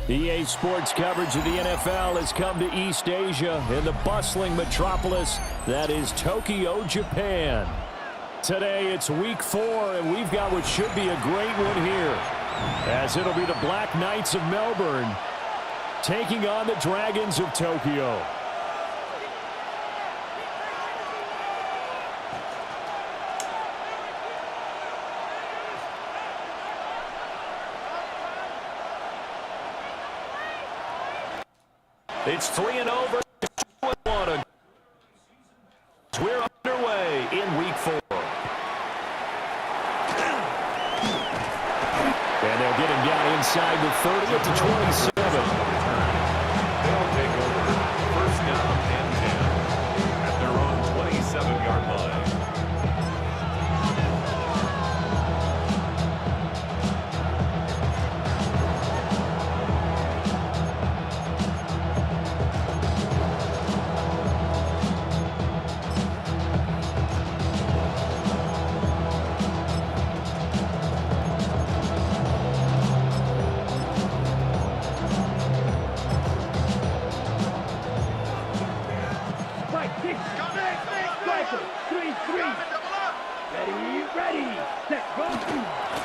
EA Sports coverage of the NFL has come to East Asia in the bustling metropolis that is Tokyo, Japan. Today it's week 4, and we've got what should be a great one here, as it'll be the Black Knights of Melbourne taking on the Dragons of Tokyo. It's 3 and over. 2-1. We're underway in week 4. And they'll get him down inside the 30 at the 27. They'll take over first down and 10 at their own 27-yard line.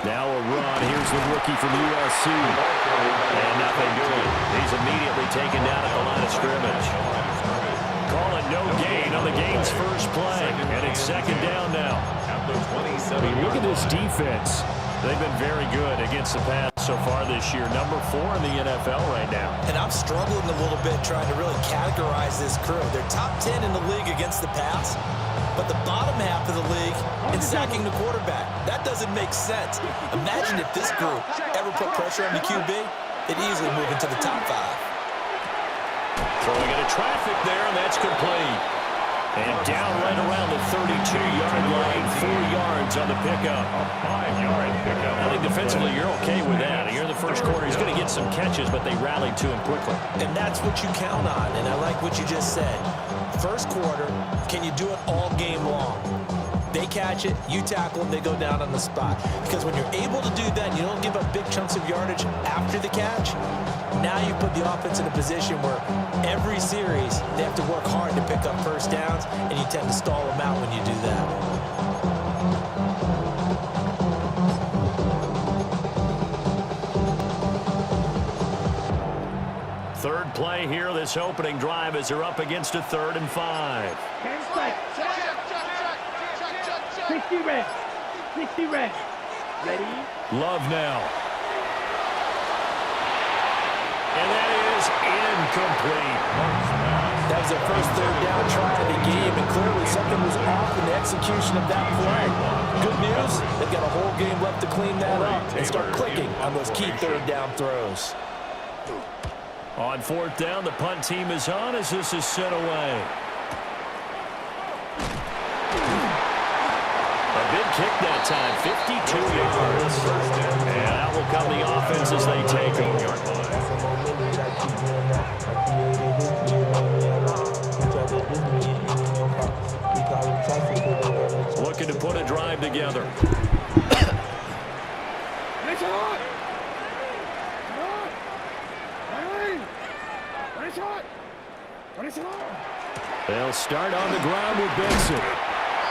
Now a run. Here's the rookie from USC. And nothing doing. He's immediately taken down at the line of scrimmage. Calling no gain on the game's first play. And it's second down now. I mean, look at this defense. They've been very good against the pass so far this year. Number 4 in the NFL right now. And I'm struggling a little bit trying to really categorize this crew. They're top 10 in the league against the pass, but the bottom half of the league in sacking the quarterback. That doesn't make sense. Imagine if this group ever put pressure on the QB, they'd easily move into the top 5. Throwing into traffic there, and that's complete. And down right around the 32-yard line, 4 yards on the pickup. A 5-yard pickup. I think defensively you're okay with that. Here in the first quarter, he's going to get some catches, but they rallied to him quickly. And that's what you count on, and I like what you just said. First quarter, can you do it all game long? They catch it, you tackle them, they go down on the spot. Because when you're able to do that, you don't give up big chunks of yardage after the catch. Now you put the offense in a position where every series they have to work hard to pick up first downs, and you tend to stall them out when you do that. Third play here, this opening drive, as they're up against a 3rd and 5. 60 reps. 60 reps. Ready? Love now. And that is incomplete. That was their first 3rd down try of the game, and clearly something was off in the execution of that play. Good news, they've got a whole game left to clean that up and start clicking on those key 3rd down throws. On 4th down, the punt team is on as this is sent away. A big kick that time, 52 yards. And out will come the offense as they take him. Looking to put a drive together. They'll start on the ground with Benson.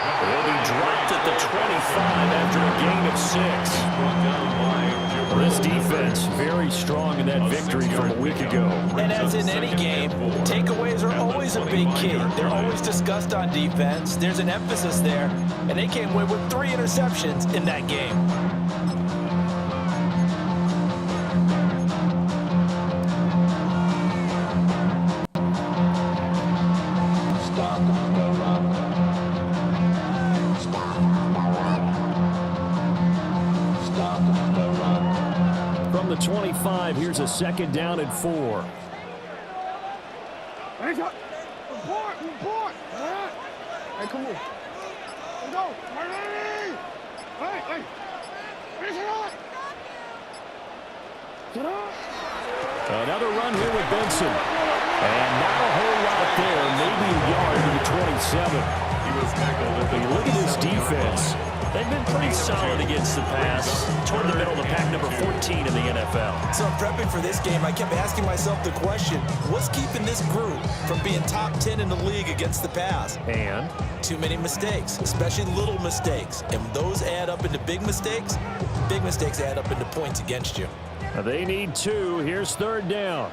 They'll be dropped at the 25 after a gain of 6. This defense very strong in that victory from a week ago. And as in any game, takeaways are always a big key. They're always discussed on defense. There's an emphasis there, and they came away with 3 interceptions in that game. From the 25, here's a 2nd down and 4. Report. Hey, come on. Let's go. Hey. Another run here with Benson. And not a whole lot there. Maybe a yard to the 27. He was tackled at the Look at this defense. They've been pretty solid against the pass, toward the middle of the pack, number 14 in the NFL. So prepping for this game, I kept asking myself the question, what's keeping this group from being top 10 in the league against the pass? And too many mistakes, especially little mistakes. And when those add up into big mistakes add up into points against you. they need 2. Here's third down.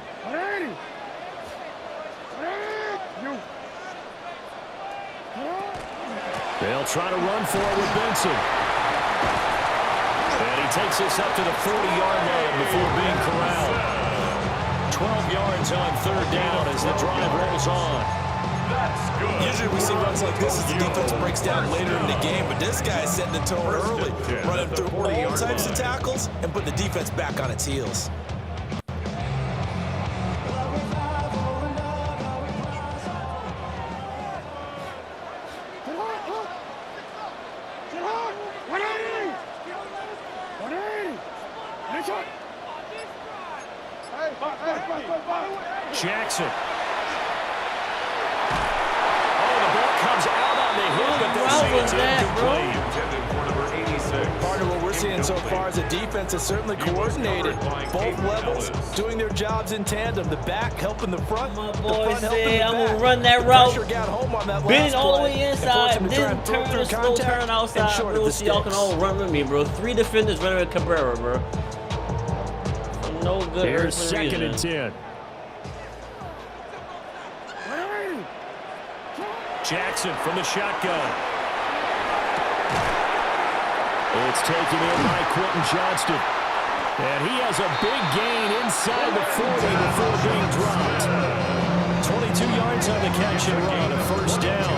They'll try to run for it with Benson. And he takes this up to the 40-yard line before being corralled. 12 yards on third down as the drive rolls on. Usually we see runs like this as the defense breaks down later in the game, but this guy's setting the tone early, running through all types of tackles and putting the defense back on its heels. Jackson. Oh, the ball comes out on the hill, but they'll say it's incomplete. Part of what we're seeing so far is the defense is certainly coordinated. Both levels doing their jobs in tandem. The back helping the front. My The boy front helping said, the I'm back. going to run that The route. pressure got home on that Bend last it all the play way and inside, forced him to try then and throw turn through a slow contact turn and outside, short of bro, the so y'all can sticks. all run with me, bro. 3 defenders running with Cabrera, bro. For no good Here's earthly second and reason. 10. Jackson from the shotgun. It's taken in by Quentin Johnston. And he has a big gain inside the 40 before being dropped. 22 yards on the catch and run, a first down.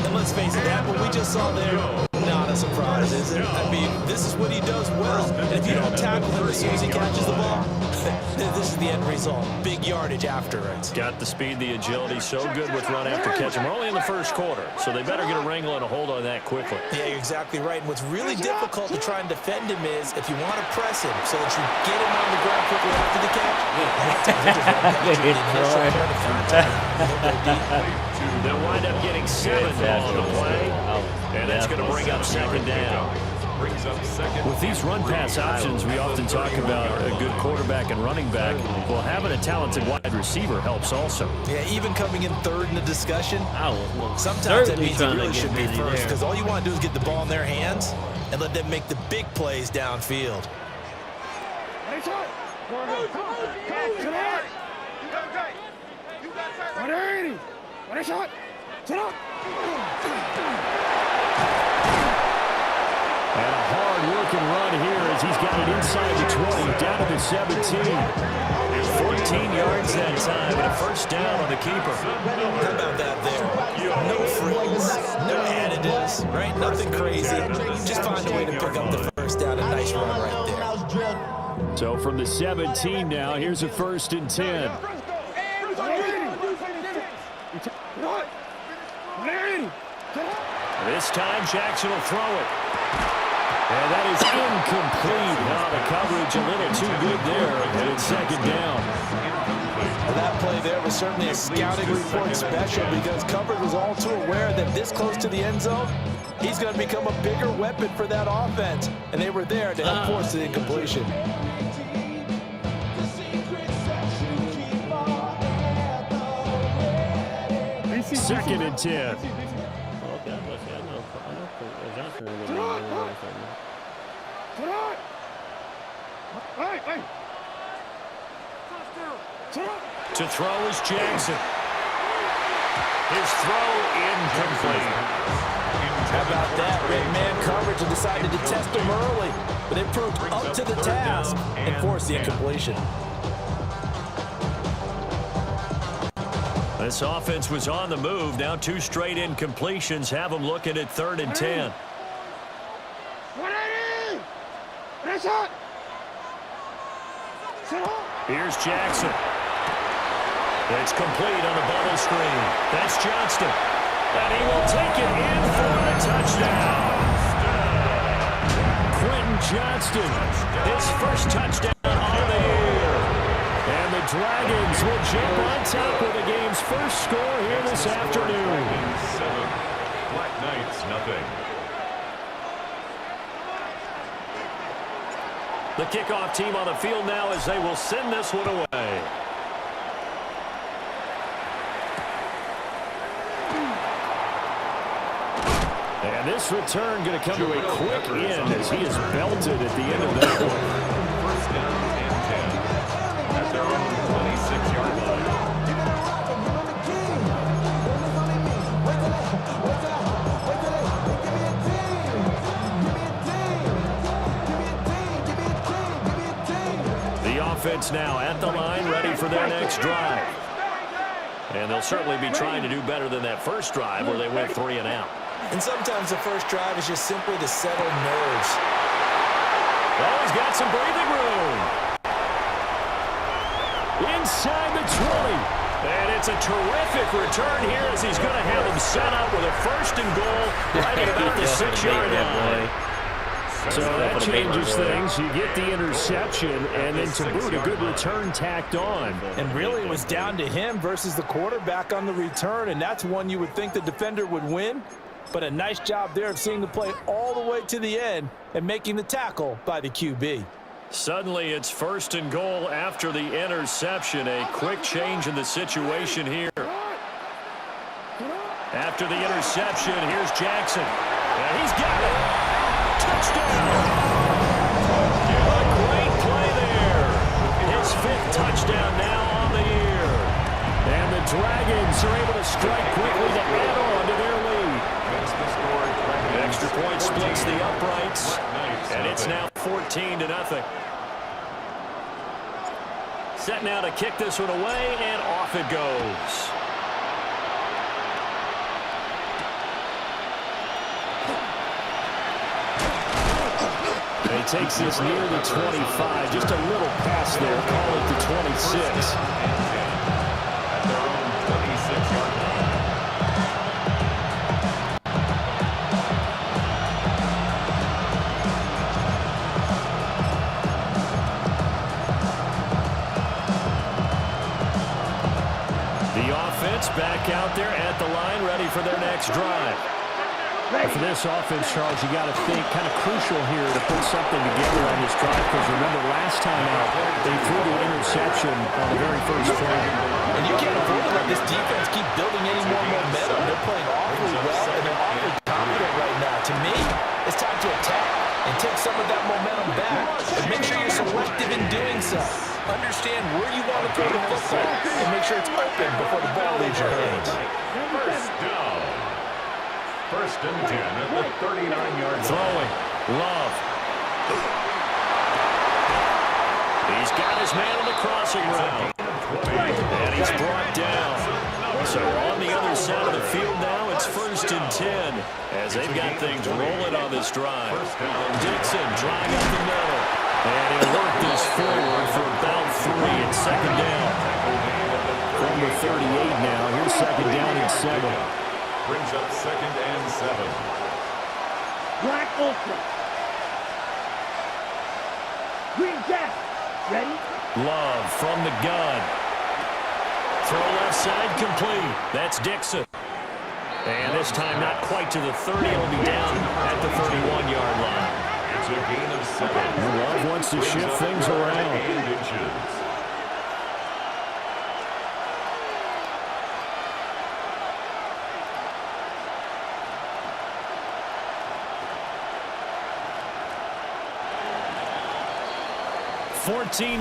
And let's face it, that what we just saw there, not a surprise, is it? I mean, this is what he does well. And if you don't tackle him as soon as he catches the ball, this is the end result. Big yardage after it. Got the speed, the agility, so good with run after catch. And we're only in the first quarter, so they better get a wrangle and a hold on that quickly. Yeah, you're exactly right. And what's really difficult to try and defend him is if you want to press him so that you get him on the ground quickly after the catch. They'll wind up getting 7 on the play, and that's going to bring up second down. With these run-pass options, we often talk about a good quarterback and running back. Well, having a talented wide receiver helps also. Yeah, even coming in third in the discussion, sometimes that certainly means he trying to really get should be busy first there. because all you want to do is get the ball in their hands and let them make the big plays downfield. And a hard-working run here as he's got it inside the 20, down to the 17. 14 yards that time, and a first down on the keeper. How about that there? No frills, no additives, right? Nothing crazy. Just find a way to pick up the first down. A nice run right there. So from the 17 now, here's a first and 10. This time, Jackson will throw it. And that is incomplete. Now the coverage a little too good there, and it's second down. Well, that play there was certainly a scouting report special because coverage was all too aware that this close to the end zone, he's going to become a bigger weapon for that offense. And they were there to help force the incompletion. Second and 10. To throw is Jackson. His throw incomplete. How about that? Red man coverage and decided to test him early, but it proved up to the task and forced the incompletion. This offense was on the move. Now 2 straight incompletions have them looking at 3rd and 10. Here's Jackson. It's complete on the bubble screen. That's Johnston. And he will take it in for the touchdown. Quentin Johnston, his first touchdown on the year. And the Dragons will jump on top with the game's first score here this afternoon. Black Knights, nothing. The kickoff team on the field now as they will send this one away. And this return going to come to a quick end as he is belted at the end of that one. First down and 10 at their own 26-yard line. The offense now at the line, ready for their next drive. And they'll certainly be trying to do better than that first drive where they went 3 and out. And sometimes the first drive is just simply to settle nerves. Well, he's got some breathing room. Inside the 20. And it's a terrific return here as he's going to have him set up with a first and goal right at about the 6-yard line. So that changes things. You get the interception, and then to boot, a good return tacked on. And really, it was down to him versus the quarterback on the return, and that's one you would think the defender would win. But a nice job there of seeing the play all the way to the end and making the tackle by the QB. Suddenly, it's first and goal after the interception. A quick change in the situation here. After the interception, here's Jackson. And he's got it. Touchdown! A great play there. His 5th touchdown now on the year. And the Dragons are able to strike quickly to add on to their lead. Extra point splits the uprights, and it's now 14-0. Set now to kick this one away, and off it goes. He takes this near the 25. Just a little pass there. Call it the 26. At their own 26-yard line. The offense back out there at the line, ready for their next drive. For this offense, Charles, you got to think kind of crucial here to put something together on this drive, because remember last time out they threw the interception on the very first play. And you can't afford to let this defense keep building any more momentum. They're playing awfully well, and they're awfully confident right now. To me, it's time to attack and take some of that momentum back. And make sure you're selective in doing so. Understand where you want to throw the football and make sure it's open before the ball leaves your hands. First down. First and 10 at the 39-yard line. Throwing. Love. He's got his man on the crossing route. And he's brought down. So on the other side of the field now, it's first and 10 as they've got things rolling on this drive. Dixon trying up the middle. And he'll work this forward for about 3 and second down. From the 38 now, here's second down and 7. Brings up second and 7. Black Ultra. Green Jack. Ready? Love from the gun. Throw left side complete. That's Dixon. And this time not quite to the 30. It'll be down at the 31-yard line. It's a gain of 7. Love wants to shift things around. 8 inches.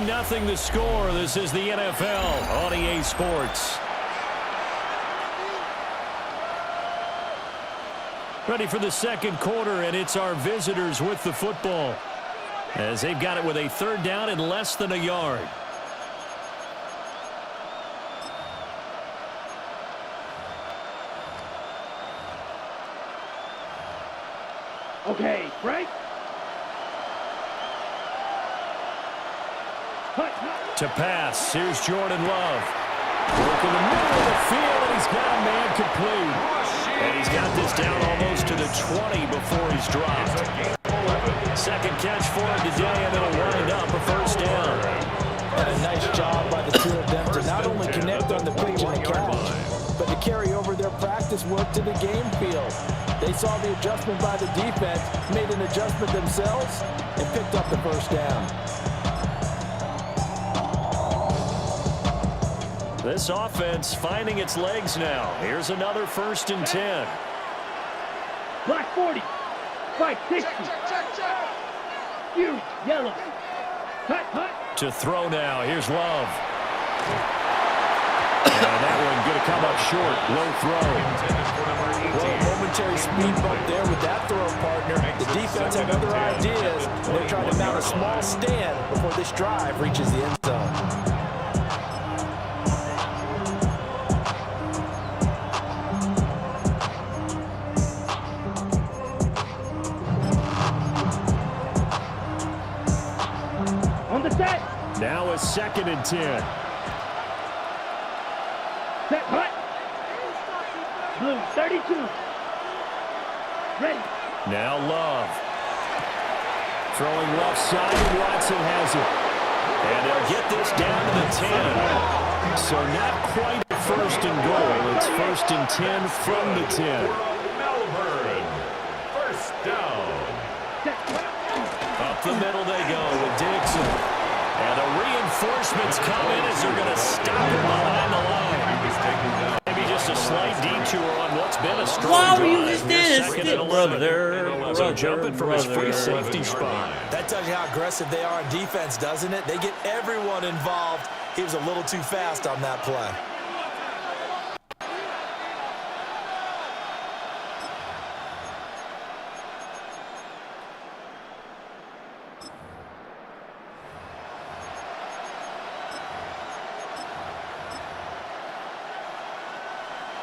Nothing the score. This is the NFL on EA Sports. Ready for the second quarter, and it's our visitors with the football as they've got it with a third down and less than a yard. Okay, Frank. To pass, here's Jordan Love. Work in the middle of the field, and he's got a man complete. And he's got this down almost to the 20 before he's dropped. Second catch for him today, and it'll wind up a first down. And a nice job by the two of them to not only connect on the pitch and the catch, but to carry over their practice work to the game field. They saw the adjustment by the defense, made an adjustment themselves, and picked up the first down. This offense finding its legs now. Here's another 1st and 10. Black 40. Fight 60. You, yellow. Cut, cut. To throw now. Here's Love. And that one going to come up short. Low throw. Well, momentary speed bump there with that throw, partner. The defense had other ideas. They're trying to mount a small stand before this drive reaches the end zone. On the set. Now a 2nd and 10. Set, hut. Blue 32. Ready. Now Love. Throwing left side, and Watson has it. And they'll get this down to the 10. So not quite 1st and goal. It's 1st and 10 from the 10. Melbourne. First down. Set, hut. Up the middle they go with Dixon. And the reinforcements come in as they're going to stop him behind the line. Maybe just a slight detour on what's been a strong Why were drive. you just Here's standing 2nd still, and 11. brother? So jumping from his free Brother. safety spot. That tells you how aggressive they are on defense, doesn't it? They get everyone involved. He was a little too fast on that play.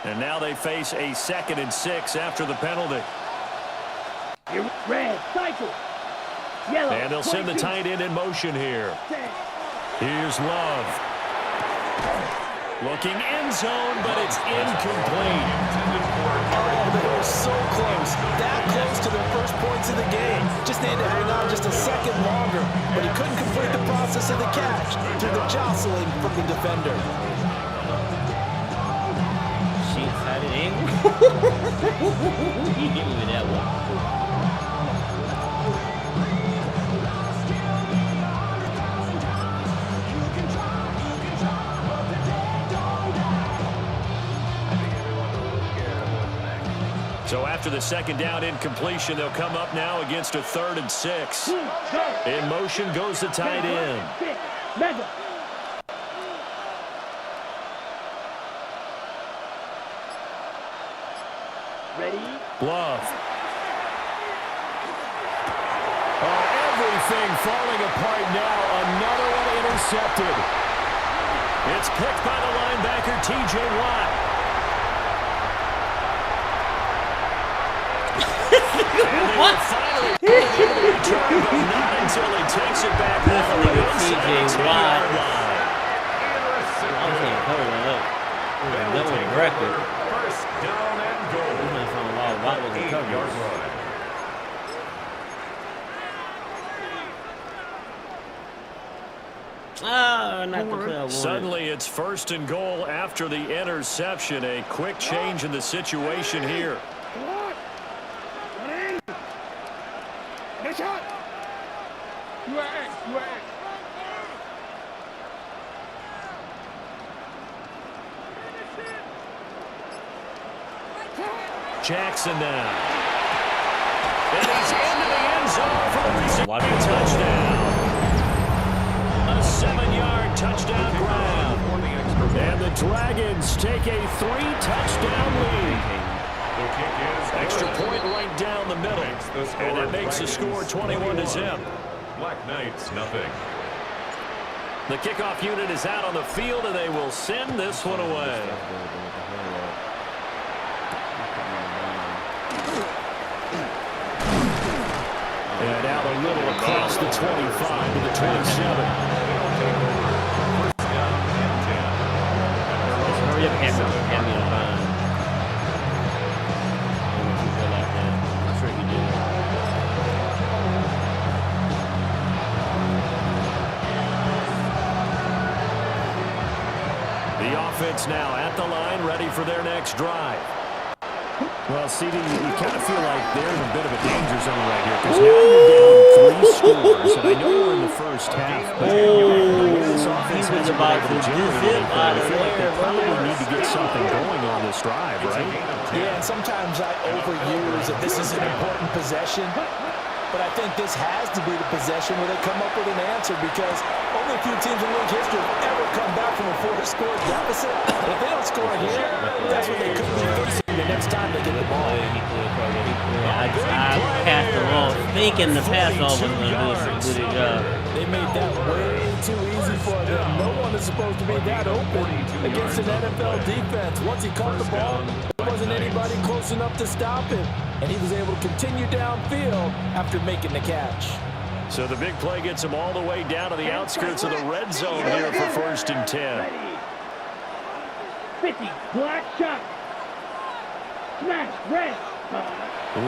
And now they face a 2nd and 6 after the penalty. Here, red, cycle. Yellow. And they'll send the 22. tight end in motion here. Set. Here's Love. Looking end zone, but it's incomplete. Oh, they were so close. That close to their first points of the game. Just needed to hang on just a second longer. But he couldn't complete the process of the catch through the jostling from the defender. Shit, how did it end? You hit me with that one. So after the 2nd down incompletion, they'll come up now against a 3rd and 6. In motion goes the tight end. Six. Mega. Ready. Love. Oh, everything falling apart now. Another one intercepted. It's picked by the linebacker, T.J. Watt. And they will finally return, but not until he takes it back over the T.J. Watt. 10-yard line. I was saying, cover that up. That was a record. First down and goal. We're not talking about Watt was a 8-yard cover. line. Ah, not the play I wanted. Suddenly it's 1st and goal after the interception. A quick change in the situation here. Jackson now. And he's into the end zone for the receiving touchdown. A 7-yard touchdown grab. And the Dragons take a 3-touchdown lead. The kick is Extra good. point right down the middle. And that makes the score 21-0. Black Knights, nothing. The kickoff unit is out on the field, and they will send this one away. And out a little across the 25 to the 27. Hurry up, hand me the line. I'm sure he did. The offense now at the line, ready for their next drive. Well, CD, you kind of feel like they're in a bit of a danger zone right here because now you're down 3 scores, and I know we're in the first half. But this offense has about to generate anything. I feel like they probably need to get something going on this drive, right? Yeah, and sometimes I overuse that this is an important possession, but I think this has to be the possession where they come up with an answer because only a few teams in league history have ever come back from a 4-score deficit. If they don't score here, that's what they could be facing the next time they get the ball. I passed the ball, thinking the pass off was going to do the job. They made that way too easy for them. No one is supposed to be that open against an NFL defense. Once he caught the ball, there wasn't anybody close enough to stop him, and he was able to continue downfield after making the catch. So the big play gets him all the way down to the outskirts of the red zone here for 1st and 10. 50, black shot. Smash, red.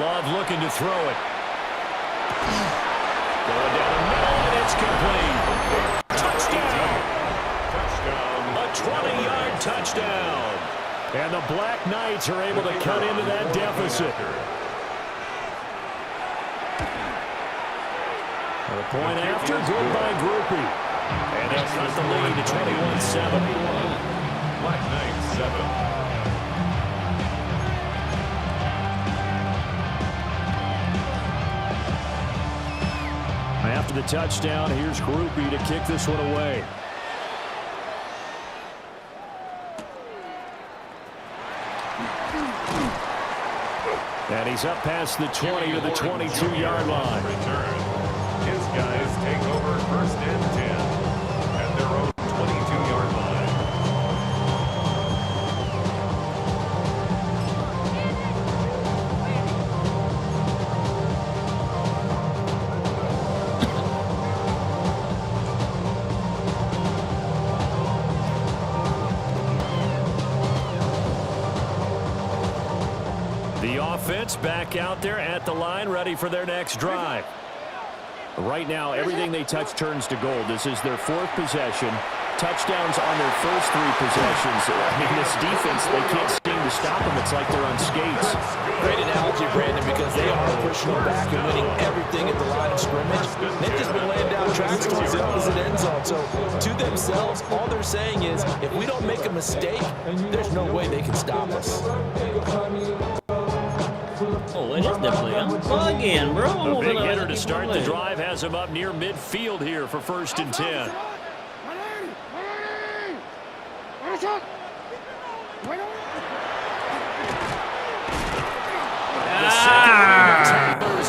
Love looking to throw it. Going down the middle, and it's complete. Touchdown. A 20-yard touchdown. And the Black Knights are able to cut into that deficit. A point after, good by Groupie. And they'll cut the lead to 21-7. Black Knights 7. After the touchdown, here's Groupie to kick this one away. And he's up past the 20 to the 22-yard line. Return. His guys take over 1st and 10 at their own 22-yard line. Offense back out there at the line, ready for their next drive. Right now, everything they touch turns to gold. This is their 4th possession. Touchdowns on their first 3 possessions. I mean, this defense, they can't seem to stop them. It's like they're on skates. Great analogy, Brandon, because they are pushing them back and winning everything at the line of scrimmage. They've just been laying down tracks towards the opposite end zone. So, to themselves, all they're saying is, if we don't make a mistake, there's no way they can stop us. Oh, it is definitely. I'm bugging, bro. The big hitter to start the drive has him up near midfield here for 1st and 10.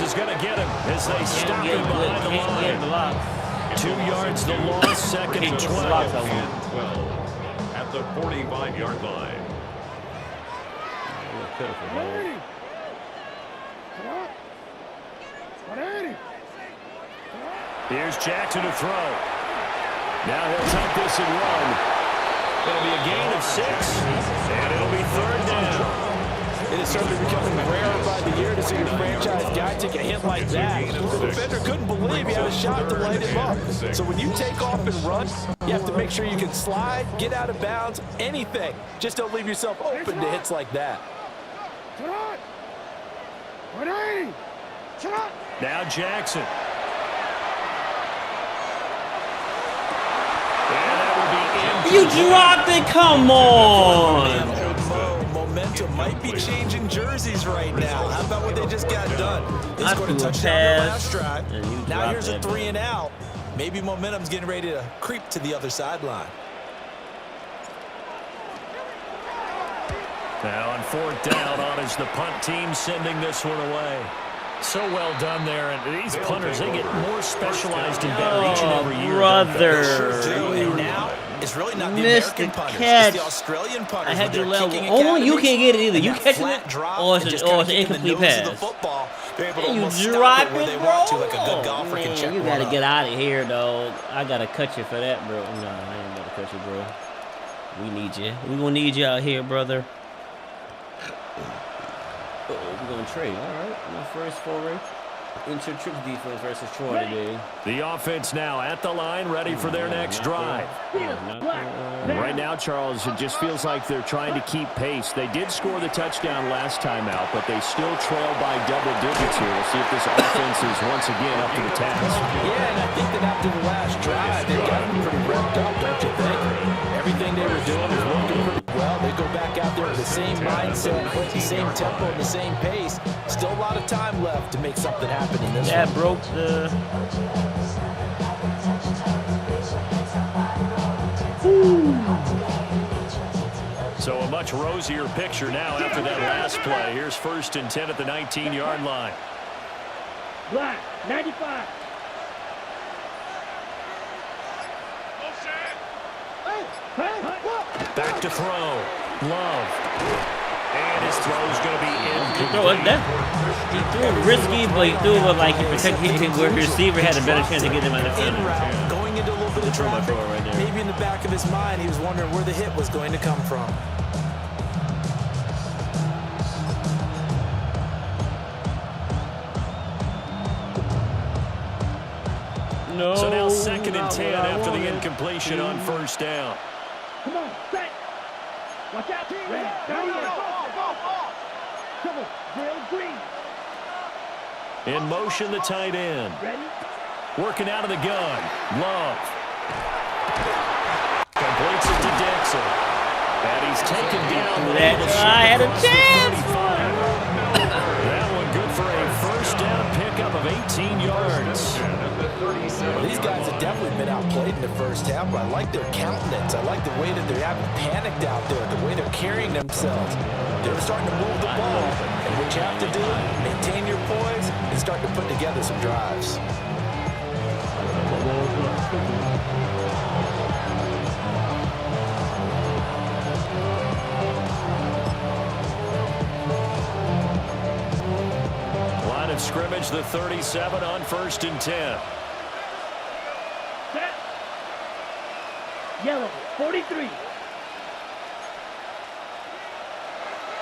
Is going to get him as they stop him behind the line. 2 yards the loss, 2nd and 12. At the 45-yard line. Here's Jackson to throw. Now he'll take this and run. It'll be a gain of 6, and it'll be 3rd down. It is certainly becoming rarer by the year to see your franchise guy take a hit like that. The defender couldn't believe he had a shot to light him up. So when you take off and run, you have to make sure you can slide, get out of bounds, anything. Just don't leave yourself open to hits like that. Now Jackson. You dropped it, come on! Momentum might be changing jerseys right now. How about what they just got done? They I scored a threw a touchdown their last pass, drive. Now here's a 3 and out. Maybe momentum's getting ready to creep to the other sideline. Now on 4th down on is the punt team sending this one away. So well done there, and these punters, they get more specialized and better each and every year. Brother. And now, it's really not the Missed American the punters, catch. it's the Australian punters. I had with you their level. kicking Oh, you academies can't get it either. and You that catch flat it, drop or and it's just an kinda getting incomplete the nose of pass. the football. They're able to You almost stop drop it where it, they bro. want to, like a good golfer Man, can check you one gotta up. get out of here, dog. I gotta cut you for that, bro. No, I ain't gonna cut you, bro. We need you. We gonna need you out here, brother. We're gonna trade. All right, my first foray. Inch trick defense versus Troy today. The offense now at the line, ready for their next drive. Right now, Charles, it just feels like they're trying to keep pace. They did score the touchdown last time out, but they still trail by double digits here. We'll see if this offense is once again up to the task. Yeah, and I think that after the last drive, they got them pretty revved up, don't you think? Everything they were doing was working pretty well. They go back out there with the same mindset, with the same tempo, and the same pace. Still a lot of time left to make something happen in this one. That broke the... So a much rosier picture now after that last play. Here's 1st and 10 at the 19-yard line. Black, 95. Back to throw. Love. And his throw's going to be He threw it risky, but he threw it like he protected him where the receiver had a better chance to get him out of In route, going into a little bit of traffic. right there. Maybe in the back of his mind, he was wondering where the hit was going to come from. No. So now 2nd and 10 after the incompletion on 1st down. Come on, set. Watch out. Red, down here. Come on, Drill Green. In motion, the tight end. Ready? Working out of the gun. Love. Completes it to Dixon. And he's taken down. I had a chance. That one good for a 1st down pickup of 18 yards. Well, these guys have definitely been outplayed in the first half, but I like their countenance. I like the way that they're having panicked out there, the way they're carrying themselves. They're starting to move the ball, and what you have to do, maintain your poise and start to put together some drives. Line of scrimmage, the 37 on 1st and 10. Set. Yellow, 43.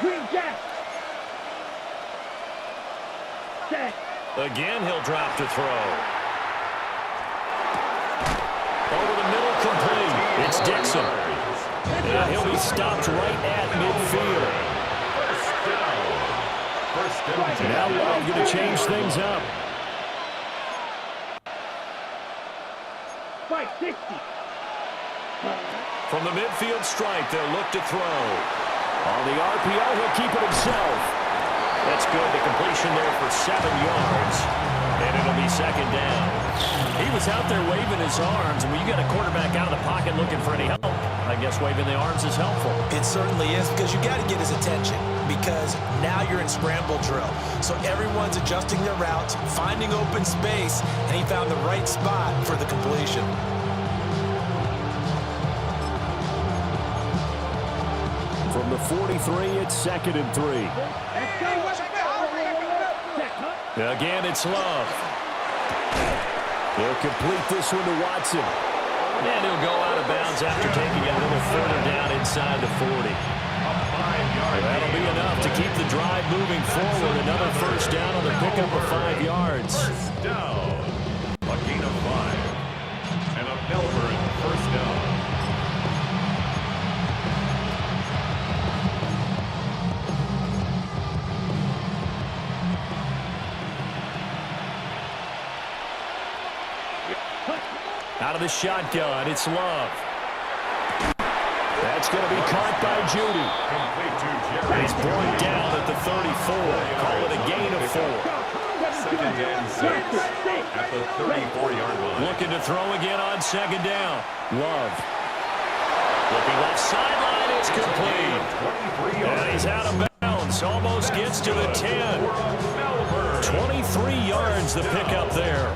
Green Jack. Set. Again, he'll drop to throw. Over the middle, complete. It's Dixon. He'll be stopped right at midfield. Now Love going to change things up. 560. From the midfield stripe, they'll look to throw. On the RPO, he'll keep it himself. That's good. The completion there for 7 yards. And it'll be 2nd down. He was out there waving his arms, and when you got a quarterback out of the pocket looking for any help, I guess waving the arms is helpful. It certainly is, because you got to get his attention, because now you're in scramble drill. So everyone's adjusting their routes, finding open space, and he found the right spot for the completion. From the 43, it's 2nd and 3. Again, it's Love. He'll complete this one to Watson. And he'll go out of bounds after taking it a little further down inside the 40. That'll be enough to keep the drive moving forward. Another 1st down on the pickup of 5 yards. 1st down. A gain of 5. And a Melbourne 1st down. Out of the shotgun, it's Love. That's going to be caught by Judy. He's brought down at the 34. Call it a gain of 4. 2nd and 6 at the 34-yard line. Looking to throw again on 2nd down. Love. Looking left sideline, it's complete. And he's out of bounds. Almost gets to the 10. 23 yards the pickup there.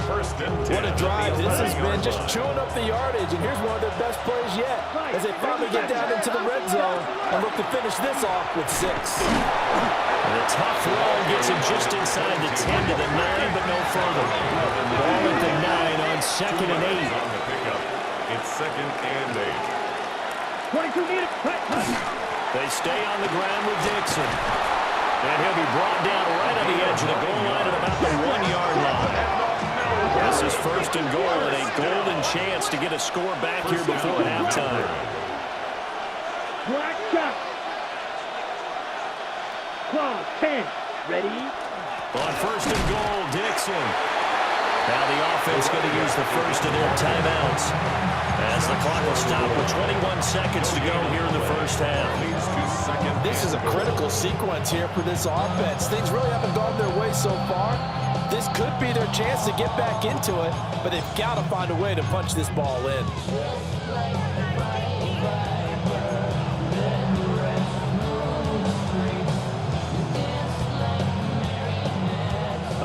What a drive this has been, just chewing up the yardage, and here's one of their best plays yet as they finally get down into the red zone and look to finish this off with 6. And the tough throw gets him just inside the 10 to the 9, but no further. Ball at the 9 on 2nd and 8. It's 2nd and 8. 22 meters. They stay on the ground with Dixon. And he'll be brought down right on the edge of the goal line at about the 1-yard line. This is first and goal and a golden chance to get a score back here before halftime. Black shot. Claw 10. Ready? On first and goal, Dixon. Now the offense going to use the first of their timeouts as the clock will stop with 21 seconds to go here in the first half. This is a critical sequence here for this offense. Things really haven't gone their way so far. This could be their chance to get back into it, but they've got to find a way to punch this ball in.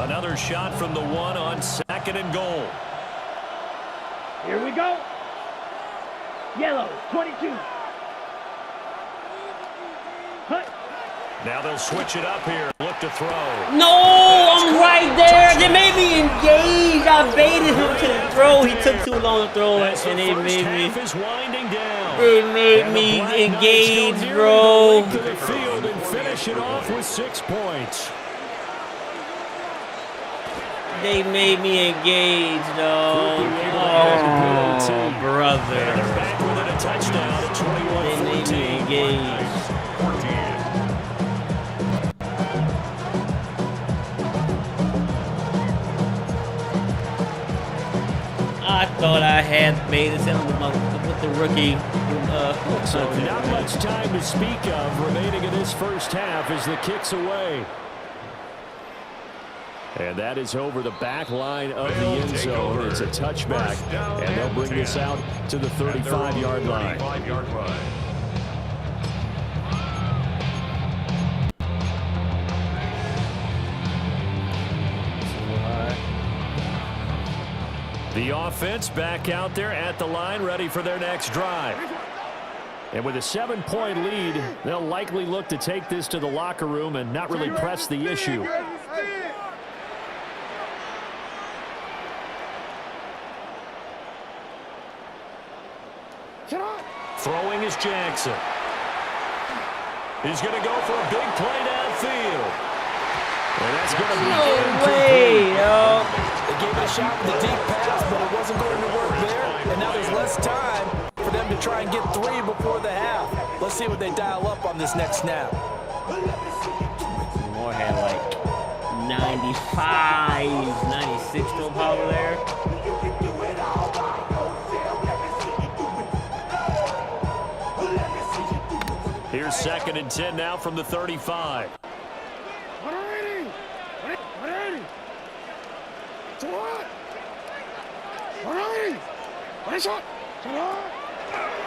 Another shot from the one on second and goal. Here we go. Yellow, 22. Hut. Now they'll switch it up here. Look to throw. No, I'm right there. They made me engage. I baited him to the throw. He took too long to throw it, and they made me. They made me engage, bro. To the field and finish it off with 6 points. They made me engage, though. Oh, brother. They're back with it, a touchdown at 21-14. They made me engage. I thought I had made it with the rookie. So not much time to speak of remaining in this first half as the kick's away. And that is over the back line of the end zone. It's a touchback, and they'll bring this out to the 35-yard line. The offense back out there at the line, ready for their next drive. And with a 7-point lead, they'll likely look to take this to the locker room and not really press the issue. Throwing is Jackson. He's going to go for a big play downfield. And that's going to be No way, yo. They gave it a shot with the deep pass, but it wasn't going to work there. And now there's less time for them to try and get 3 before the half. Let's see what they dial up on this next snap. Moore had like 95, 96 to power there. Here's 2nd and 10 now from the 35.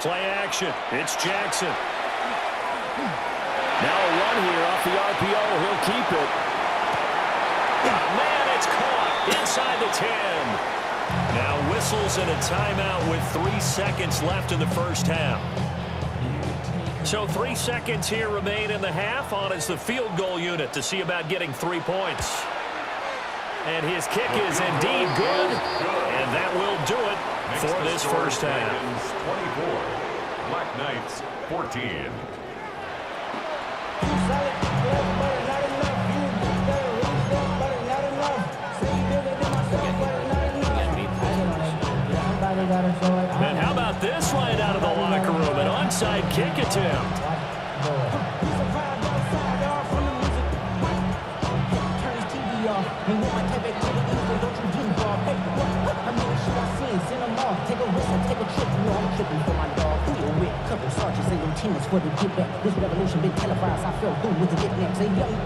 Play action. It's Jackson. Now a run here off the RPO. He'll keep it. Oh, man, it's caught inside the 10. Now whistles and a timeout with 3 seconds left in the first half. So 3 seconds here remain in the half. On is the field goal unit to see about getting 3 points. And his kick is indeed good. And that will do it for this first half. 24. Black Knights 14. And how about this right out of the locker room? An onside kick attempt.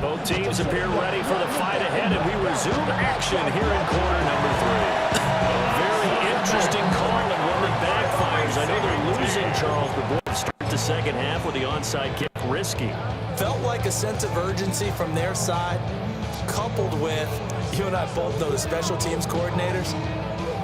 Both teams appear ready for the fight ahead, and we resume action here in quarter number 3. A very interesting call and one that backfires. I know they're losing, Charles, but start the second half with the onside kick risky. Felt like a sense of urgency from their side, coupled with, you and I both know the special teams coordinators,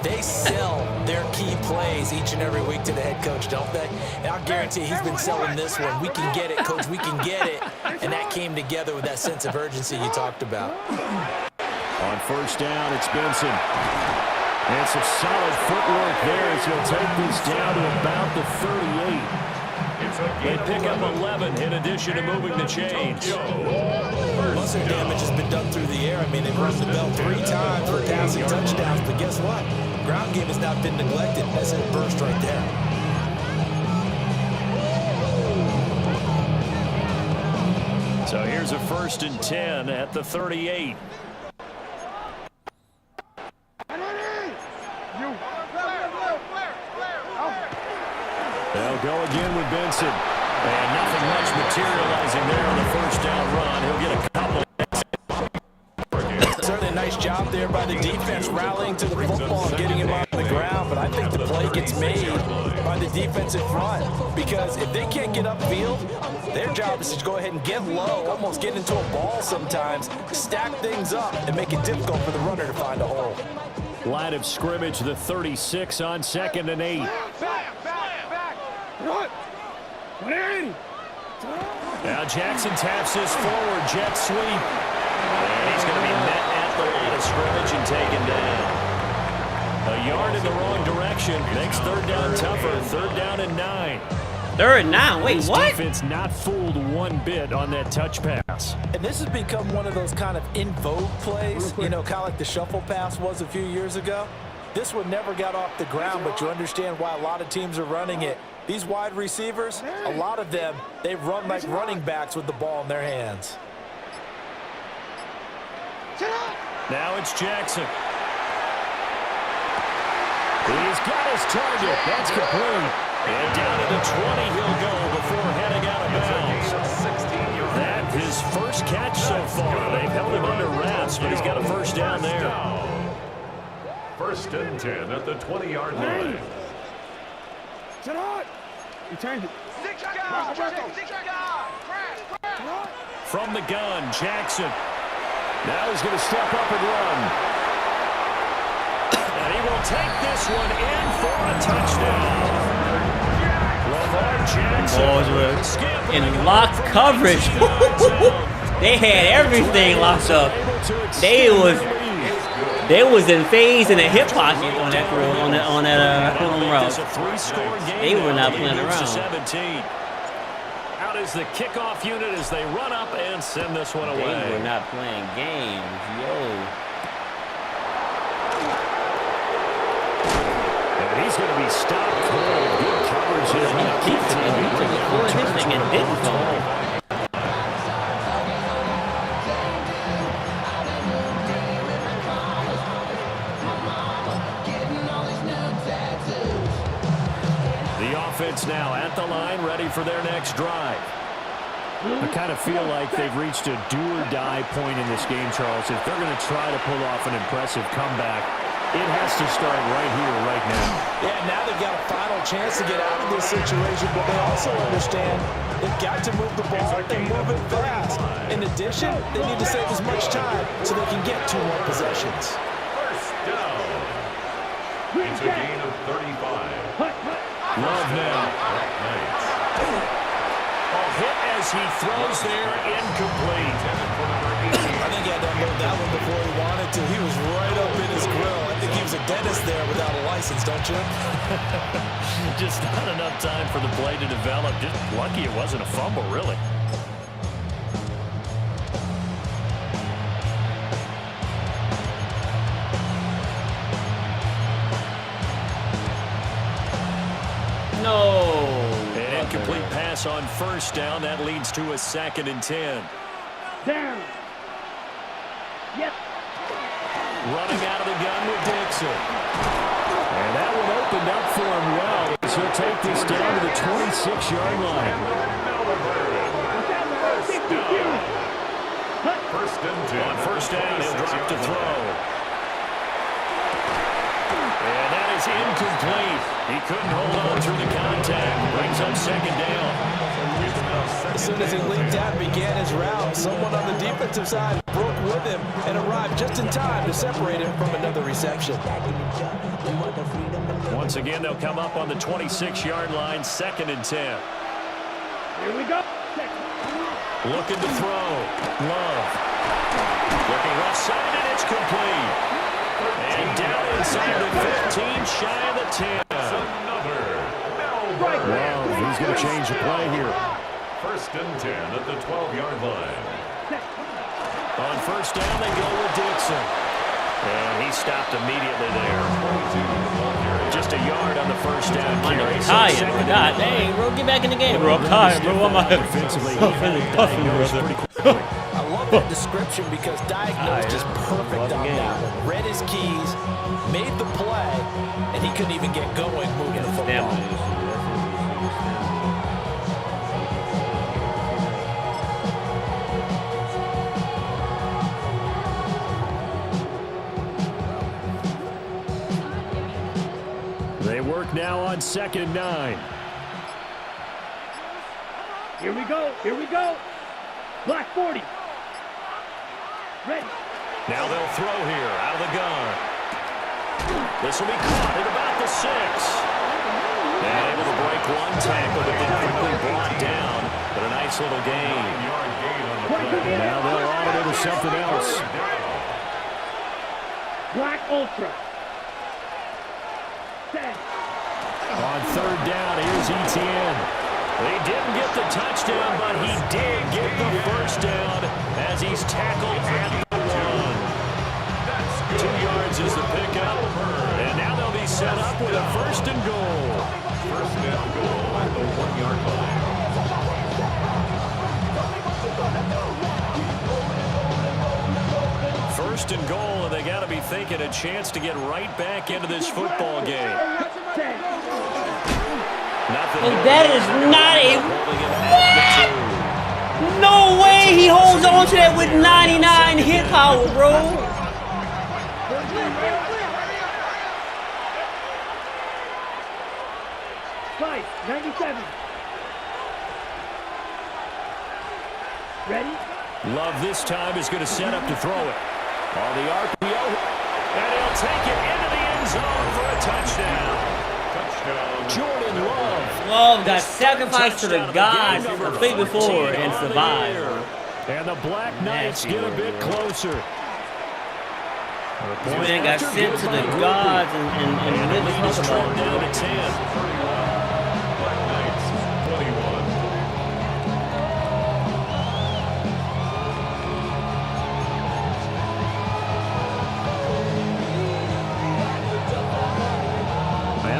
they sell their key plays each and every week to the head coach, don't they? And I'll guarantee he's been selling this one. We can get it, coach, we can get it. And that came together with that sense of urgency you talked about. On first down, it's Benson. And some solid footwork there as he'll take this down to about the 38. They pick up 11 in addition to moving the chains. Most of the damage has been done through the air. I mean, they've run the bell 3 times for passing touchdowns, but guess what? Ground game has not been neglected. That's a burst right there. So here's a 1st and 10 at the 38. They'll go again with Benson. And nothing much materializing there on the 1st down run. He'll get a couple. Certainly a nice job there by the defense rallying to the football and getting him on the ground, but I think the play gets made by the defensive front because if they can't get upfield, their job is to go ahead and get low, almost get into a ball sometimes, stack things up, and make it difficult for the runner to find a hole. Line of scrimmage, the 36 on 2nd and 8. Now Jackson taps this forward jet sweep. And he's going to be met at the line of scrimmage and taken down. A yard in the wrong direction makes 3rd down tougher. 3rd down and 9. 3rd and 9. Wait, this what? Defense not fooled one bit on that touch pass. And this has become one of those kind of in vogue plays, you know, kind of like the shuffle pass was a few years ago. This one never got off the ground, but you understand why a lot of teams are running it. These wide receivers, a lot of them, they run like running backs with the ball in their hands. Now it's Jackson. He's got his target. That's complete. And down to the 20 he'll go before heading out of bounds. That's his first catch so far. They've held him under wraps, but he's got a 1st down there. 1st and 10 at the 20-yard line. He turned it. From the gun, Jackson. Now he's going to step up and run. And he will take this one in for a touchdown. Lamar Jackson. Balls were in locked coverage. They had everything locked up. They was in phase in a hip pocket on that home route. They were not playing around. 17. Out is the kickoff unit as they run up and send this one away. They were not playing games, yo. And he's going to be stopped cold. Good coverage here. He took his thing and didn't fall. Offense now at the line, ready for their next drive. I kind of feel like they've reached a do-or-die point in this game, Charles. If they're going to try to pull off an impressive comeback, it has to start right here, right now. Yeah, now they've got a final chance to get out of this situation, but they also understand they've got to move the ball and move it fast. In addition, they need to save as much time so they can get 2 more possessions. 1st down. It's a gain of 35. Love now. A hit as he throws there, incomplete. I think he had to unload that one before he wanted to. He was right up in his grill. I think he was a dentist there without a license, don't you? Just not enough time for the play to develop. Just lucky it wasn't a fumble, really. No. An incomplete pass on 1st down. That leads to a 2nd and 10. Down. Yep. Running out of the gun with Dixon. And that one opened up for him well. So he'll take this down to the 26-yard line. 1st and 10. On 1st down, he'll drop to throw. And that is incomplete. He couldn't hold on through the contact. Brings up 2nd down. As soon as he leaped out and began his route, someone on the defensive side broke with him and arrived just in time to separate him from another reception. Once again, they'll come up on the 26-yard line, 2nd and 10. Here we go. Looking to throw. Love. Looking left side, and it's complete. And down inside the 15, shy of the 10. Another Love, he's going to change the play here. 1st and 10 at the 12-yard line. On 1st down, they go with Dixon. And he stopped immediately there. Just a yard on the 1st down carry. Tired, bro. God dang, bro. Get back in the game, bro. I'm tired, bro. I'm Defensively, feeling puffy, brother. I love that description because diagnosed is perfect on that one. Read his keys, made the play, and he couldn't even get going moving the football. They work now on 2nd and 9. Here we go. Here we go. Black 40. Ready. Now they'll throw here out of the gun. This will be caught at about the 6. And able to break one tackle, but then quickly brought down. But a nice little gain. Now they'll on it into something else. Black Ultra. Set. On 3rd down, here's Etienne. He didn't get the touchdown, but he did get the 1st down as he's tackled at the 1. 2 yards is the pickup. And now they'll be set up with a 1st and goal. 1st and goal at the 1-yard line. First and goal, and they got to be thinking a chance to get right back into this football game. And that is not a... What? No way he holds on to that with 99 hit power, bro. Fight. 97. Ready? Love this time is going to set up to throw it. On the RPO, and he'll take it into the end zone for a touchdown. Jordan Love. Love got sacrificed to the gods the play before and survived. And the Black Knights get a bit closer. This man got sent to the gods and really lead is down to 10. Black Knights 21.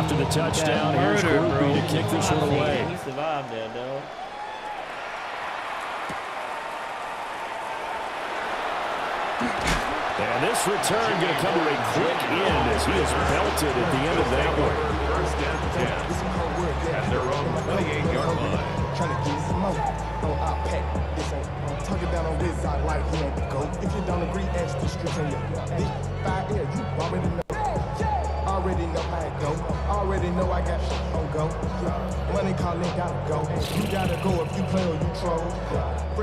After the touchdown, here's Groupie to kick this one away. He survived that, dog. And this return going to come to a quick end as he is belted at the end of that one. 1st and 10 at their own 28-yard line. Trying to get smoke on our pack. This ain't talking down on this side like he ain't the GOAT. If you don't agree, ask the streets on your big 5 air. You already know. Already know how it go. Already know I got shit on go. Money calling, gotta go. You gotta go if you play or you troll.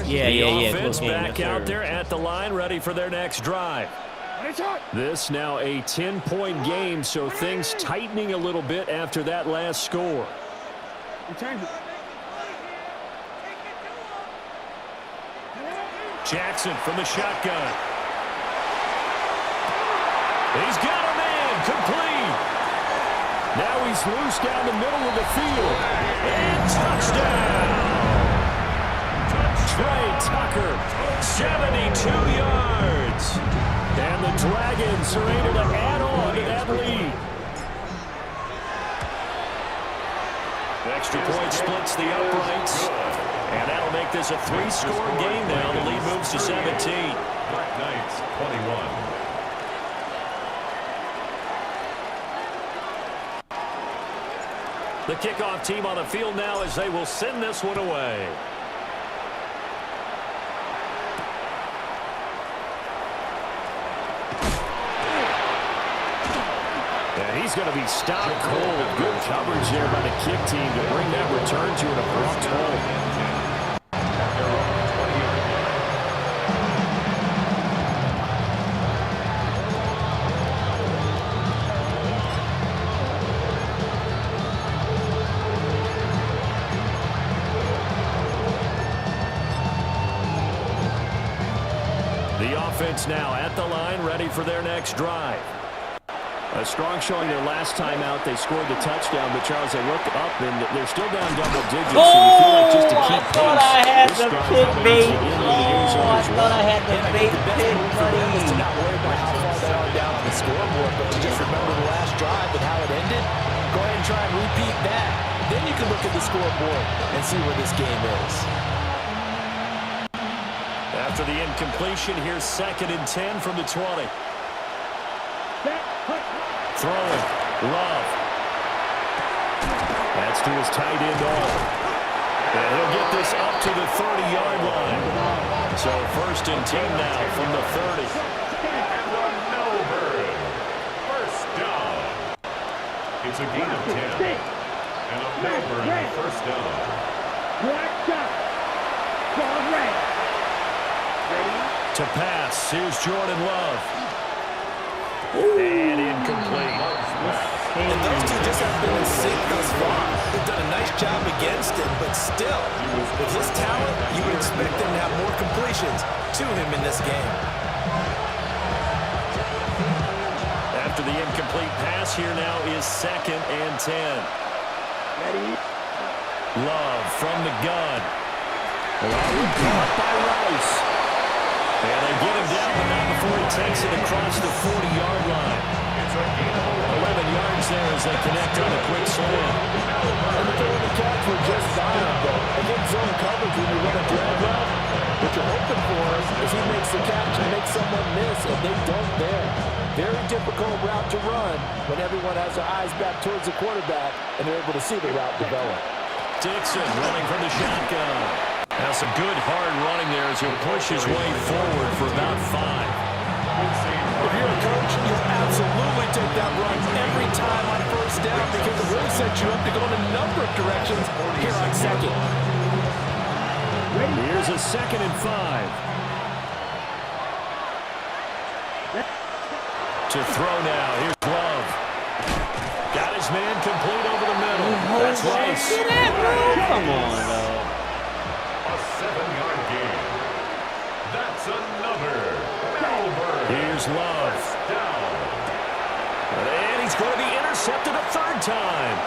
Yeah. Offense back out there at the line, ready for their next drive. This now a 10-point game, so things tightening a little bit after that last score. Jackson from the shotgun. He's got a man complete. Now he's loose down the middle of the field. And touchdown. Trey Tucker, 72 yards. And the Dragons are able to add on to that lead. The extra point splits the uprights. And that'll make this a 3-score game now. The lead moves to 17. Black Knights 21. The kickoff team on the field now as they will send this one away. And he's going to be stopped cold. Good coverage there by the kick team to bring that return to an abrupt halt. The offense now at the line, ready for their next drive. A strong showing their last time out. They scored the touchdown, but Charles, they look up and they're still down double digits. Oh, so you feel like just to keep I thought I had the drive pick probably bait. needs to end Oh, with the I thought I had the And I bait think the best pick, move for them is to buddy. not worry about how far they are down on the scoreboard, but to just remember the last drive and how it ended. Go ahead and try and repeat that. Then you can look at the scoreboard and see where this game is. After the incompletion, here's 2nd and 10 from the 20. Throwing. Love. That's to his tight end all. And he'll get this up to the 30-yard line. So 1st and 10 now from the 30. And the Melbourne. First down. It's a gain of 10. And a Melbourne first down. Black shot. Ball red. To pass, here's Jordan Love. And incomplete. And those two just have been in sync thus far. They've done a nice job against him, but still, with his talent, you would expect them to have more completions to him in this game. After the incomplete pass, here now is 2nd and 10. Ready? Love from the gun. Caught by Rice. And they get him down, but not before he takes it across the 40-yard line. It's a gain of 11 yards there as they connect on a quick slam. And the throw the catch for just fine, though. Against zone coverage when you run a drag route, what you're hoping for is he makes the catch and makes someone miss, and they don't there. Very difficult route to run when everyone has their eyes back towards the quarterback and they're able to see the route develop. Dixon running from the shotgun. Now some good hard running there as he'll push his way forward for about 5. If you're a coach, you'll absolutely take that run every time on 1st down because it really sets you up to go in a number of directions here on 2nd. Here's a 2nd and 5. To throw now. Here's Love. Got his man complete over the middle. That's Rice. See that, bro? Come on, though. A 7-yard gain. That's another Melbourne. Here's Love. Down. And he's going to be intercepted a 3rd time.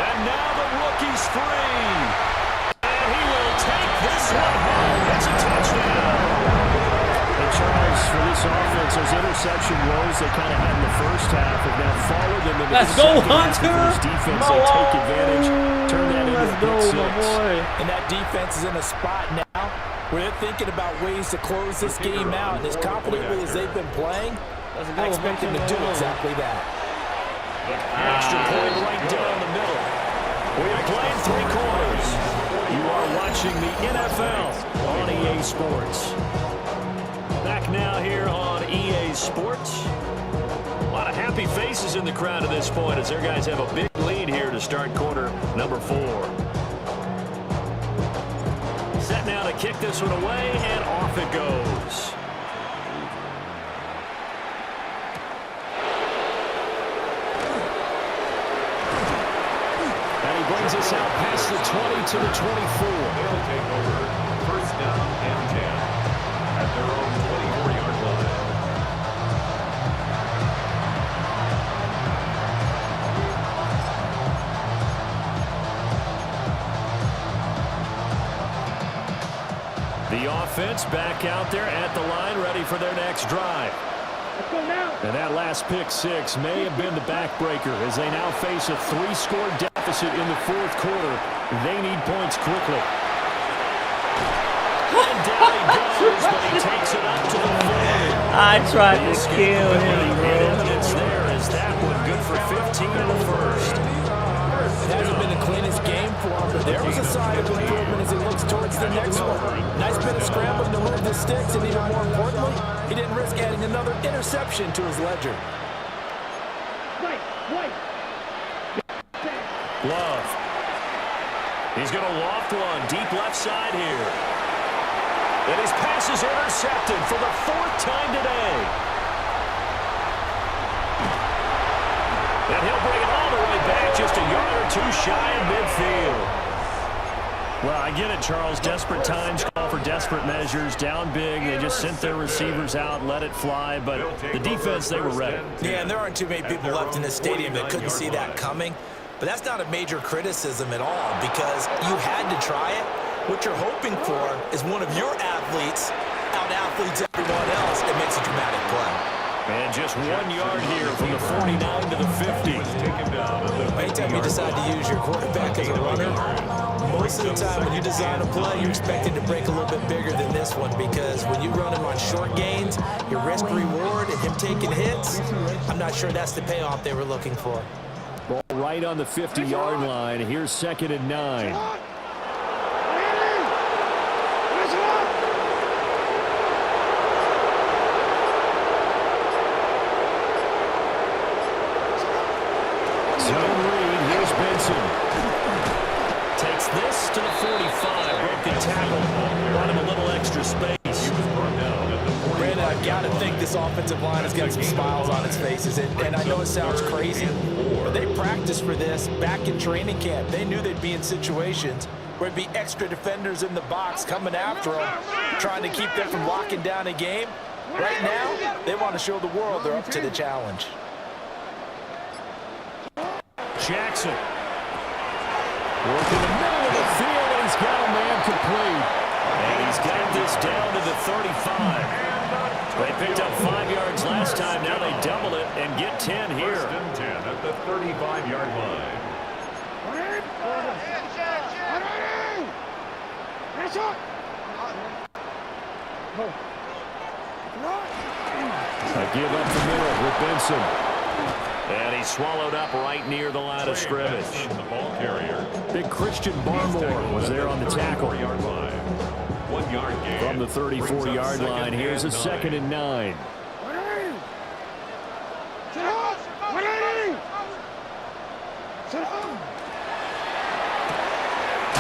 And now the rookie's free. And he will take this one home. That's a touchdown. And Charles, for this offense, those interception woes they kind of had in the first half have now followed them into Let's the go, second half. Hunter. This defense, they take advantage, turn that into Let's a go, pick my 6. boy. And that defense is in a spot now where they're thinking about ways to close this game out. And as confidently as they've been playing, Let's go, I expect them to do exactly that. Extra point right down the middle. We are playing 3 quarters. You are watching the NFL on EA Sports. Back now here on EA Sports. A lot of happy faces in the crowd at this point as their guys have a big lead here to start quarter number 4. Set now to kick this one away, and off it goes. Brings us out past the 20 to the 24. They'll take over 1st down and 10 at their own 24-yard line. The offense back out there at the line, ready for their next drive. Let's go now. And that last pick 6 may have been the backbreaker as they now face a 3-score deficit in the 4th quarter. They need points quickly. And down he goes, but he takes it up to the 40. I tried to kill him, bro. It's there as that one good for 15 in the 1st. It hasn't been the cleanest game for him, but there was a sign of improvement as he looks towards the next one. Nice bit of scrambling to move the sticks, and even more importantly, he didn't risk adding another interception to his ledger. White. Love. He's going to loft one deep left side here. And his pass is intercepted for the 4th time today. And he'll bring it all the way back just a yard or 2 shy of midfield. Well, I get it, Charles. Desperate times call for desperate measures. Down big, they just sent their receivers out, let it fly. But the defense, they were ready. Yeah, and there aren't too many people left in this stadium that couldn't see that coming. But that's not a major criticism at all because you had to try it. What you're hoping for is one of your athletes out-athletes everyone else and makes a dramatic play. And just 1 yard here from the 49 to the 50. Anytime you decide to use your quarterback as a runner, most of the time when you design a play, you're expected to break a little bit bigger than this one because when you run him on short gains, your risk-reward and him taking hits, I'm not sure that's the payoff they were looking for. Ball right on the 50-yard line. Here's 2nd and 9. Takes this to the 45. Broken tackle. Brought him a little extra space. Brandon, I've got to think this offensive line has got some smiles on its faces. And I know it sounds crazy, but they practiced for this back in training camp. They knew they'd be in situations where it'd be extra defenders in the box coming after them, trying to keep them from locking down a game. Right now, they want to show the world they're up to the challenge. Jackson. Working the middle of the field, and he's got a man complete. And he's got this down to the 35. They picked up 5 yards last time. Now they double it and get 10 here. 1st and 10 at the 35-yard line. A give up the middle with Benson. And he's swallowed up right near the line of scrimmage. The ball carrier. Big Christian Barmore was there on the tackle. 4-yard line. 1 yard gain. From the 34-yard line, here's a 2nd and 9.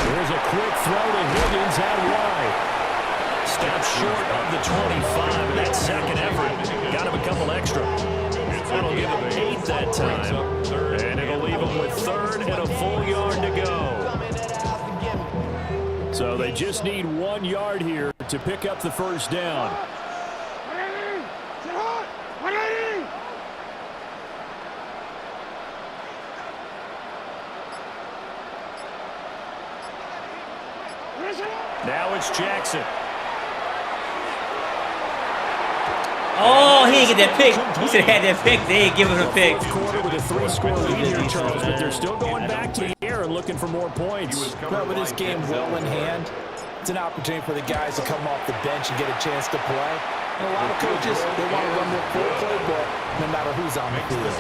Here's a quick throw to Higgins out wide. Steps short of the 25, and that second effort got him a couple extra. That'll give him 8 that time, and it'll leave him with 3rd and a full yard to go. So they just need 1 yard here to pick up the first down. Now it's Jackson. Oh, he didn't get that pick. He should have had that pick. They ain't giving him a pick. Quarter with a 3-score lead here, Charles, but they're still going back to the air and looking for more points. But with this game well in hand, it's an opportunity for the guys to come off the bench and get a chance to play. And a lot of coaches, they want to run their full playbook no matter who's on the field.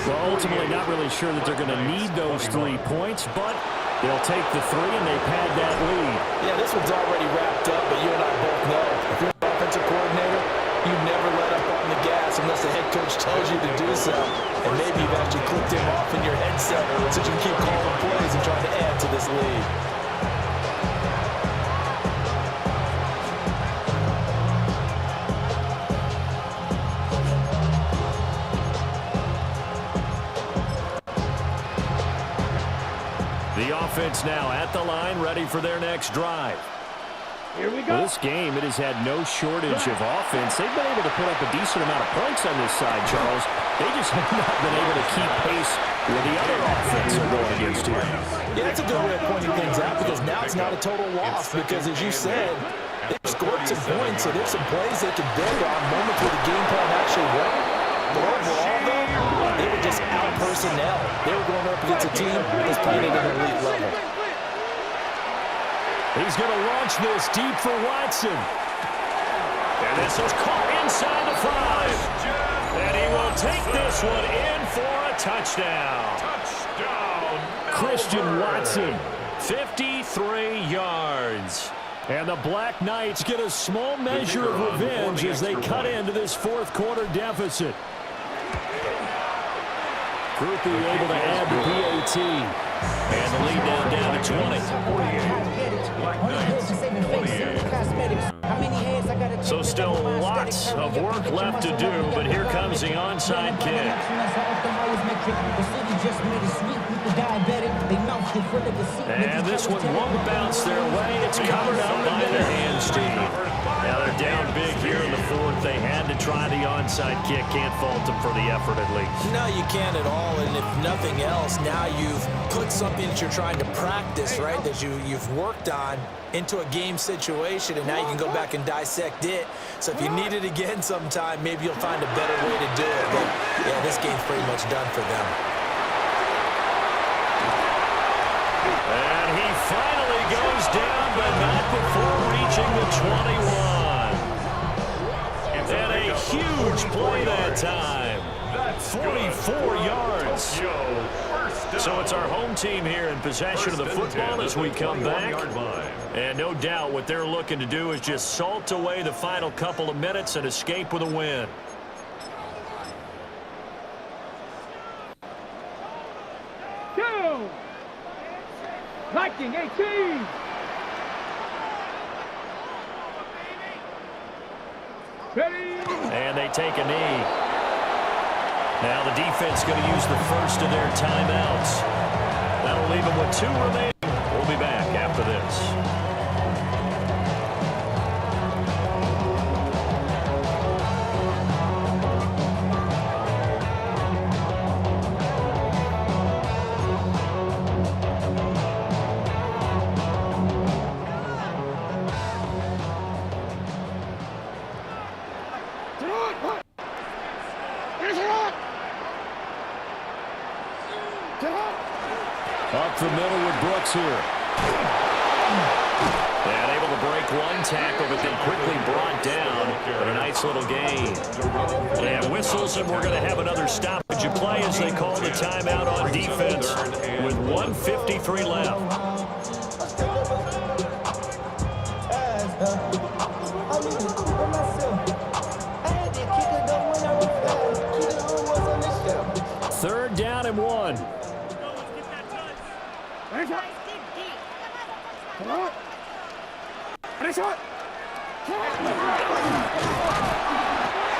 Well, ultimately, not really sure that they're going to need those 3 points, but they'll take the 3 and they pad that lead. Yeah, this one's already wrapped up, but you and I both know if you're an offensive coordinator, you never let up on the gas unless the head coach tells you to do so. And maybe you've actually clicked him off in your headset so you can keep calling plays and trying to add to this lead. The offense now at the line, ready for their next drive. Here we go. Well, this game, it has had no shortage of offense. They've been able to put up a decent amount of points on this side, Charles. They just have not been able to keep pace with the other offense they're going against here. Yeah, that's a good way of pointing things out because now it's not a total loss because, as you said, they've scored some points, so there's some plays they can build on, moments where the game plan actually worked. But overall, though, they were just out personnel. They were going up against a team that's playing at an elite level. He's going to launch this deep for Watson. And this is caught inside the 5. And he will take this one in for a touchdown. Christian Watson, 53 yards. And the Black Knights get a small measure of revenge as they cut into this 4th quarter deficit. Ruthie able to add the PAT. And the lead down to 20. So still lots of work left to do, but here comes the onside kick. And this one won't bounce their way. It's covered up by the hands team. Now they're down big here in the fourth. They had to try the onside kick. Can't fault them for the effort at least. No, you can't at all. And if nothing else, now you've put something that you're trying to practice, right, that you've worked on into a game situation, and now you can go back and dissect it. So if you need it again sometime, maybe you'll find a better way to do it. But, yeah, this game's pretty much done for them. And he finally goes down, but not before reaching the 21. And a huge play that time. 44 yards. So it's our home team here in possession of the football as we come back. And no doubt what they're looking to do is just salt away the final couple of minutes and escape with a win. Viking 18. And they take a knee. Now the defense going to use the first of their timeouts. That'll leave them with 2 remaining. We'll be back after this. Up the middle with Brooks here. And able to break one tackle, but then quickly brought down. But a nice little gain. And whistles, and we're going to have another stoppage of play as they call the timeout on defense with 1:53 left. Third down and 1.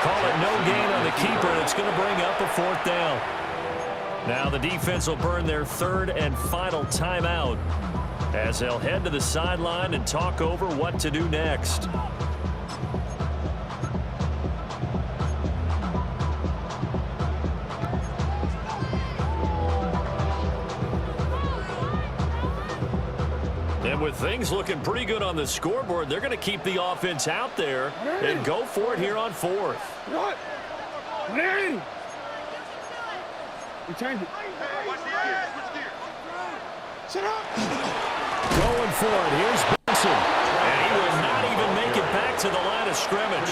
Call it no gain on the keeper, and it's going to bring up a 4th down. Now the defense will burn their 3rd and final timeout as they'll head to the sideline and talk over what to do next. And with things looking pretty good on the scoreboard, they're going to keep the offense out there and go for it here on 4th. What? Larry! We changed it. Shut up! Going for it. Here's Benson. And he will not even make it back to the line of scrimmage.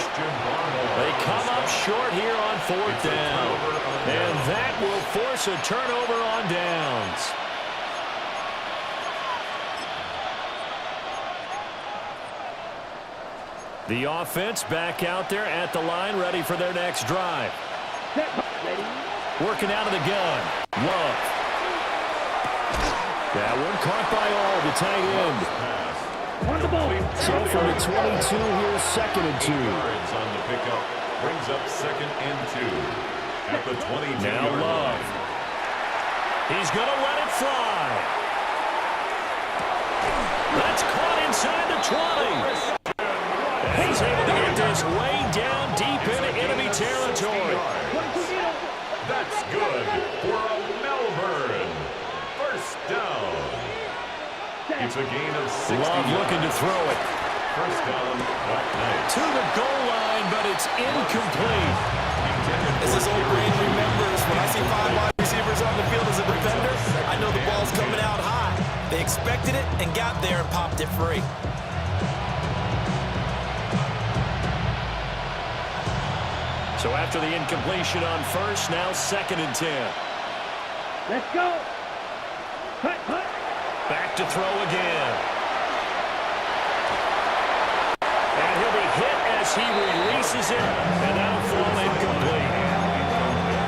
They come up short here on 4th down. And that will force a turnover on downs. The offense back out there at the line, ready for their next drive. Working out of the gun. Love. That one caught by all, the tight end. So from the 22, here's 2nd and 2. On the pickup, brings up 2nd and 2 at the 22. Now Love. He's going to let it fly. That's caught inside the 20. He's able to get this way down deep into enemy territory. That's good for a Melbourne. 1st down. It's a gain of 60. Love looking to throw it. 1st down, Black Knights. To the goal line, but it's incomplete. As this old brain remembers, when I see 5 wide receivers on the field as a defender, I know the ball's coming out high. They expected it and got there and popped it free. So after the incompletion on 1st, now 2nd and 10. Let's go. Cut. Back to throw again. And he'll be hit as he releases it, and that'll fall incomplete.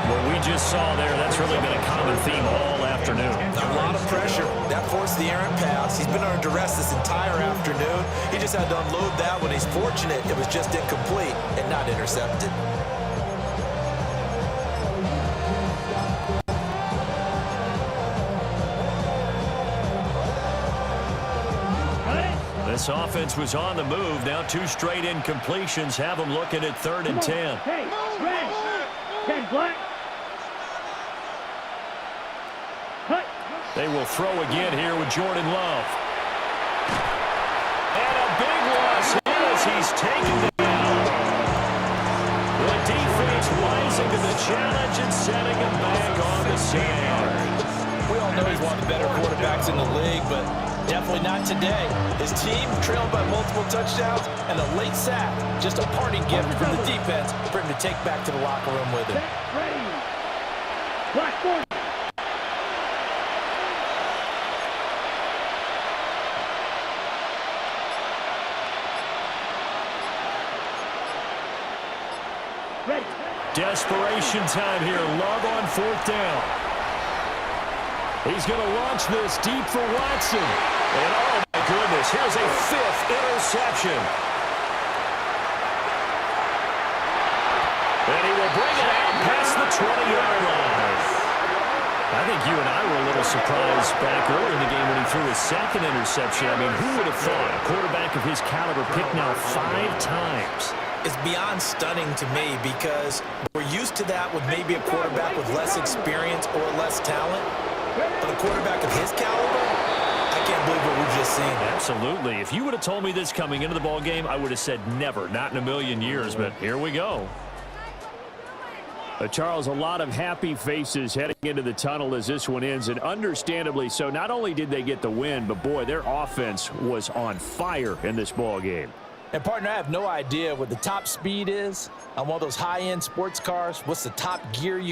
Well, we we just saw there, that's really been a common theme all afternoon. A lot of pressure. That forced the errant pass. He's been under duress this entire afternoon. He just had to unload that one. He's fortunate it was just incomplete and not intercepted. This offense was on the move. Now 2 straight incompletions have them looking at 3rd and 10. Hey, red. 10 black. Cut. They will throw again here with Jordan Love. And a big loss as he's taken down. The defense rising to the challenge and setting him back on the sand. We all know he's one of the better quarterbacks in the league, but definitely not today. His team trailed by multiple touchdowns and a late sack. Just a parting gift from the defense for him to take back to the locker room with him. Ready. Black force. Ready. Desperation time here. Love on 4th down. He's going to launch this deep for Watson. And oh my goodness, here's a 5th interception. And he will bring it out past the 20-yard line. I think you and I were a little surprised back early in the game when he threw his 2nd interception. I mean, who would have thought a quarterback of his caliber picked now 5 times? It's beyond stunning to me because we're used to that with maybe a quarterback with less experience or less talent. But a quarterback of his caliber, I can't believe what we've just seen. Absolutely. If you would have told me this coming into the ball game, I would have said never, not in a million years. But here we go. Charles, a lot of happy faces heading into the tunnel as this one ends, and understandably so. Not only did they get the win, but boy, their offense was on fire in this ball game. And partner, I have no idea what the top speed is on one of those high-end sports cars. What's the top gear you